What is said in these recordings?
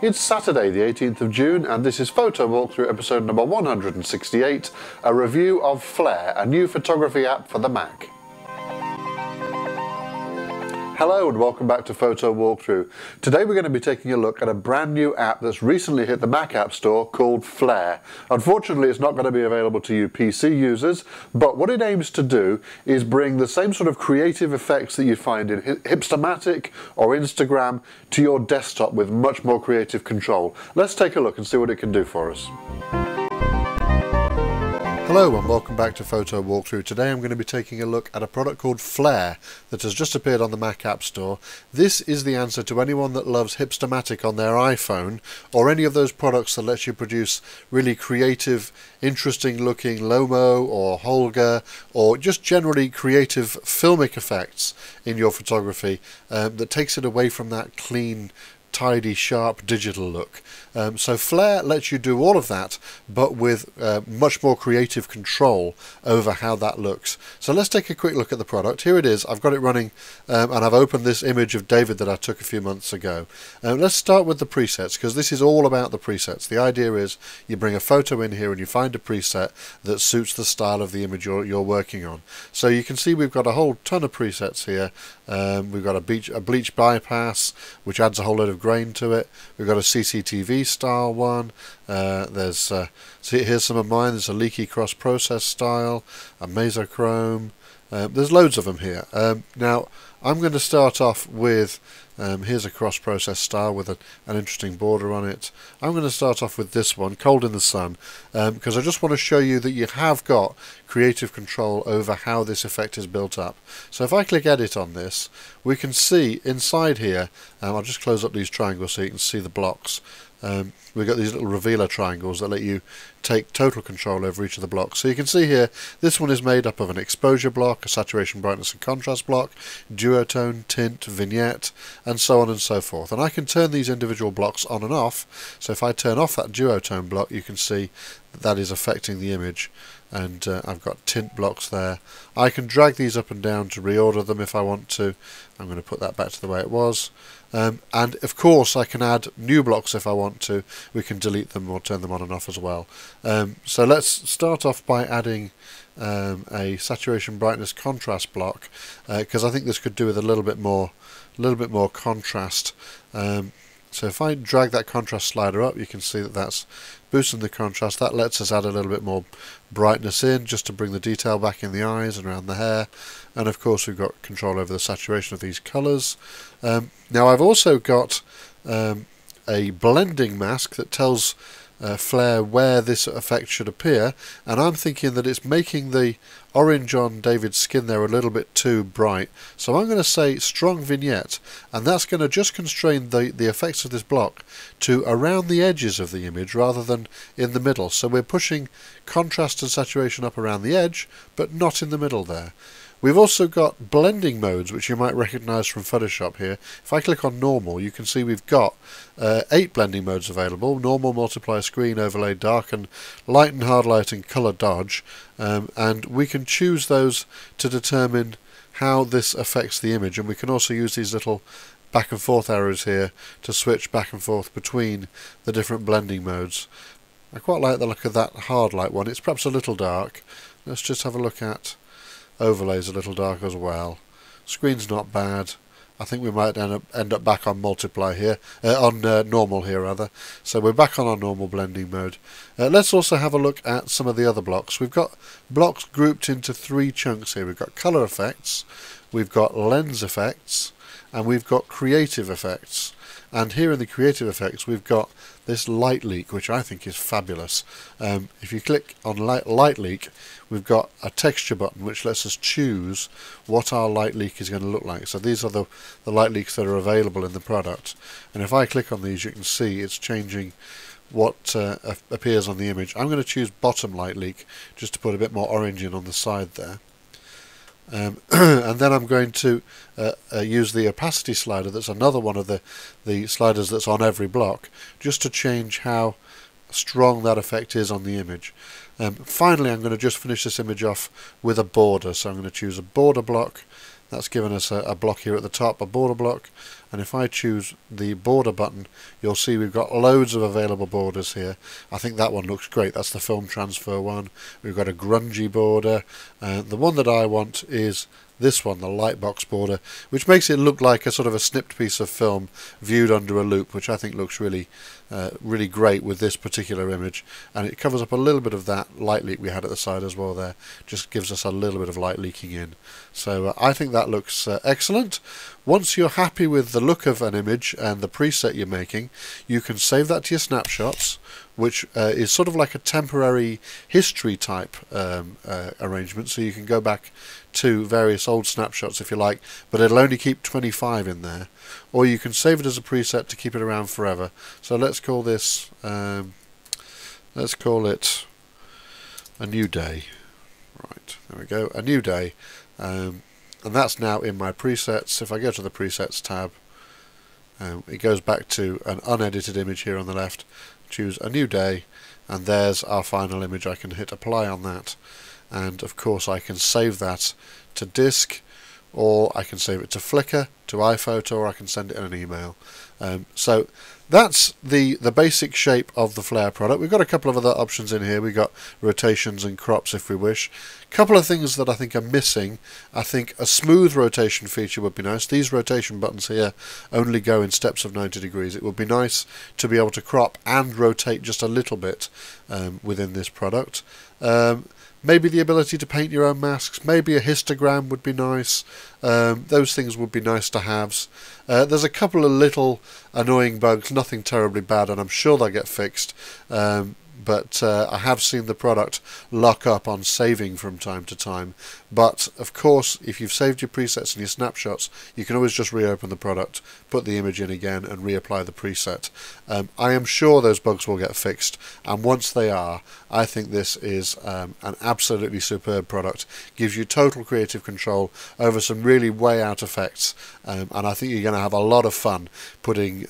It's Saturday the 18th of June and this is Photo Walkthrough episode number 168, a review of Flare, a new photography app for the Mac. Hello and welcome back to Photo Walkthrough. Today we're going to be taking a look at a brand new app that's recently hit the Mac App Store called Flare. Unfortunately it's not going to be available to you PC users, but what it aims to do is bring the same sort of creative effects that you find in Hipstamatic or Instagram to your desktop with much more creative control. Let's take a look and see what it can do for us. Hello and welcome back to Photo Walkthrough. Today I'm going to be taking a look at a product called Flare that has just appeared on the Mac App Store. This is the answer to anyone that loves Hipstamatic on their iPhone, or any of those products that lets you produce really creative, interesting looking Lomo or Holga, or just generally creative filmic effects in your photography that takes it away from that clean, tidy, sharp digital look. So Flare lets you do all of that, but with much more creative control over how that looks. So let's take a quick look at the product. Here it is. I've got it running and I've opened this image of David that I took a few months ago. Let's start with the presets, because this is all about the presets. The idea is you bring a photo in here and you find a preset that suits the style of the image you're working on. So you can see we've got a whole ton of presets here. We've got a bleach bypass, which adds a whole load of grain to it. We've got a CCTV style one. See, here's some of mine. There's a leaky cross process style, a mesochrome. There's loads of them here. Now I'm going to start off with here's a cross process style with an interesting border on it. I'm going to start off with this one, Cold in the Sun, because I just want to show you that you have got creative control over how this effect is built up. So if I click edit on this, we can see inside here, I'll just close up these triangles so you can see the blocks. We've got these little revealer triangles that let you take total control over each of the blocks. So you can see here, this one is made up of an exposure block, a saturation, brightness and contrast block, duotone, tint, vignette, and so on and so forth. And I can turn these individual blocks on and off. So if I turn off that duotone block, you can see that is affecting the image. And I've got tint blocks there. I can drag these up and down to reorder them if I want to. I'm going to put that back to the way it was. And of course I can add new blocks if I want to. We can delete them or turn them on and off as well. So let's start off by adding a saturation, brightness, contrast block, because I think this could do with a little bit more contrast. So if I drag that contrast slider up, you can see that that's boosting the contrast. That lets us add a little bit more brightness in, just to bring the detail back in the eyes and around the hair. And of course we've got control over the saturation of these colours. Now I've also got a blending mask that tells Flare where this effect should appear, and I'm thinking that it's making the orange on David's skin there a little bit too bright. So I'm going to say strong vignette, and that's going to just constrain the effects of this block to around the edges of the image rather than in the middle. So we're pushing contrast and saturation up around the edge, but not in the middle there. We've also got blending modes, which you might recognise from Photoshop here. If I click on normal, you can see we've got 8 blending modes available: normal, multiply, screen, overlay, darken, lighten, hard light and colour dodge. And we can choose those to determine how this affects the image, and we can also use these little back and forth arrows here to switch back and forth between the different blending modes. I quite like the look of that hard light one. It's perhaps a little dark. Let's just have a look at overlays, a little dark as well. Screen's not bad. I think we might end up back on multiply here, normal here rather. So we're back on our normal blending mode. Let's also have a look at some of the other blocks. We've got blocks grouped into 3 chunks here. We've got color effects, we've got lens effects, and we've got creative effects. And here in the creative effects we've got this light leak, which I think is fabulous. If you click on light leak, we've got a texture button which lets us choose what our light leak is going to look like. So these are the light leaks that are available in the product, and if I click on these you can see it's changing what appears on the image. I'm going to choose bottom light leak just to put a bit more orange in on the side there. And then I'm going to use the opacity slider. That's another one of the sliders that's on every block, just to change how strong that effect is on the image. Finally I'm going to just finish this image off with a border, so I'm going to choose a border block That's given us a block here at the top, a border block, and if I choose the border button, you'll see we've got loads of available borders here. I think that one looks great. That's the film transfer one. We've got a grungy border, and the one that I want is this one, the lightbox border, which makes it look like a sort of a snipped piece of film viewed under a loop, which I think looks really really great with this particular image, and it covers up a little bit of that light leak we had at the side as well there. Just gives us a little bit of light leaking in. So I think that looks excellent. Once you're happy with the look of an image and the preset you're making, you can save that to your snapshots, which is sort of like a temporary history type arrangement, so you can go back to various old snapshots if you like, but it'll only keep 25 in there. Or you can save it as a preset to keep it around forever. So let's call this, let's call it a new day. Right, there we go, a new day. And that's now in my presets. If I go to the presets tab, it goes back to an unedited image here on the left. Choose a new day, and there's our final image. I can hit apply on that, and of course I can save that to disk, or I can save it to Flickr, to iPhoto, or I can send it in an email. So that's the basic shape of the Flare product. We've got a couple of other options in here. We've got rotations and crops if we wish. A couple of things that I think are missing. I think a smooth rotation feature would be nice. These rotation buttons here only go in steps of 90 degrees. It would be nice to be able to crop and rotate just a little bit within this product. Maybe the ability to paint your own masks, maybe a histogram would be nice. Those things would be nice to have. There's a couple of little annoying bugs, nothing terribly bad, and I'm sure they'll get fixed. But I have seen the product lock up on saving from time to time. But of course, if you've saved your presets and your snapshots, you can always just reopen the product, put the image in again, and reapply the preset. I am sure those bugs will get fixed, and once they are, I think this is an absolutely superb product. Gives you total creative control over some really way out effects, and I think you're going to have a lot of fun putting,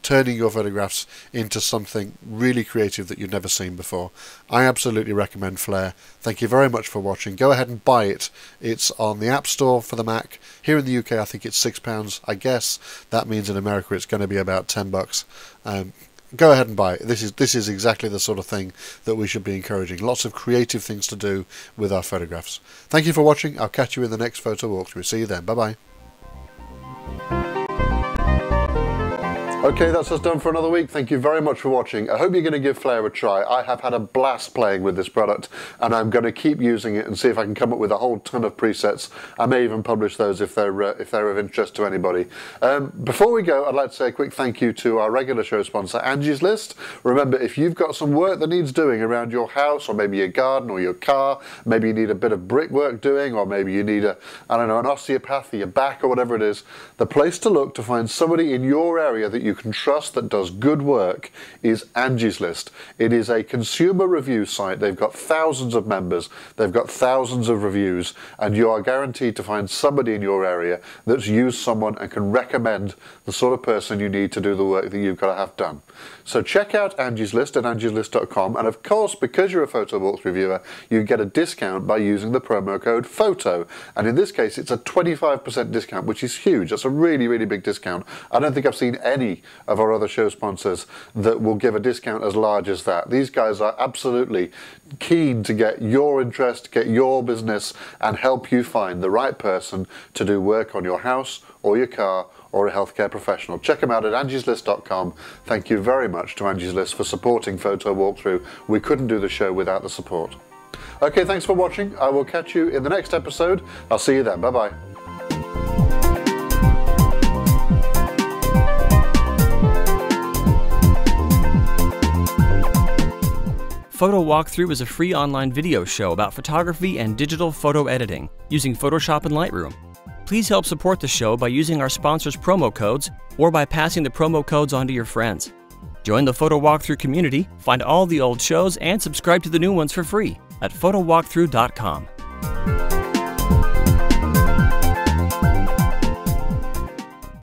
turning your photographs into something really creative that you've never seen before. I absolutely recommend Flare. Thank you very much for watching. Go ahead and buy it. It's on the App Store for the Mac. Here in the UK I think it's £6. I guess that means in America it's going to be about $10. Go ahead and buy it. This is exactly the sort of thing that we should be encouraging. Lots of creative things to do with our photographs. Thank you for watching. I'll catch you in the next photo walkthrough. See you then. Bye bye. Okay, that's us done for another week. Thank you very much for watching. I hope you're going to give Flare a try. I have had a blast playing with this product, and I'm going to keep using it and see if I can come up with a whole ton of presets. I may even publish those if they're of interest to anybody. Before we go, I'd like to say a quick thank you to our regular show sponsor, Angie's List. Remember, if you've got some work that needs doing around your house, or maybe your garden or your car, maybe you need a bit of brickwork doing, or maybe you need an osteopath for your back or whatever it is, the place to look to find somebody in your area that you can trust that does good work is Angie's List. It is a consumer review site. They've got thousands of members, they've got thousands of reviews, and you are guaranteed to find somebody in your area that's used someone and can recommend the sort of person you need to do the work that you've got to have done. So check out Angie's List at angieslist.com, and of course, because you're a photo walkthrough viewer, you get a discount by using the promo code PHOTO, and in this case it's a 25% discount, which is huge. That's a really, really big discount. I don't think I've seen any of our other show sponsors that will give a discount as large as that. These guys are absolutely keen to get your interest, get your business, and help you find the right person to do work on your house or your car or a healthcare professional. Check them out at angieslist.com. Thank you very much to Angie's List for supporting Photo Walkthrough. We couldn't do the show without the support. Okay, thanks for watching. I will catch you in the next episode. I'll see you then. Bye-bye. Photo Walkthrough is a free online video show about photography and digital photo editing using Photoshop and Lightroom. Please help support the show by using our sponsors' promo codes or by passing the promo codes on to your friends. Join the Photo Walkthrough community, find all the old shows, and subscribe to the new ones for free at photowalkthrough.com.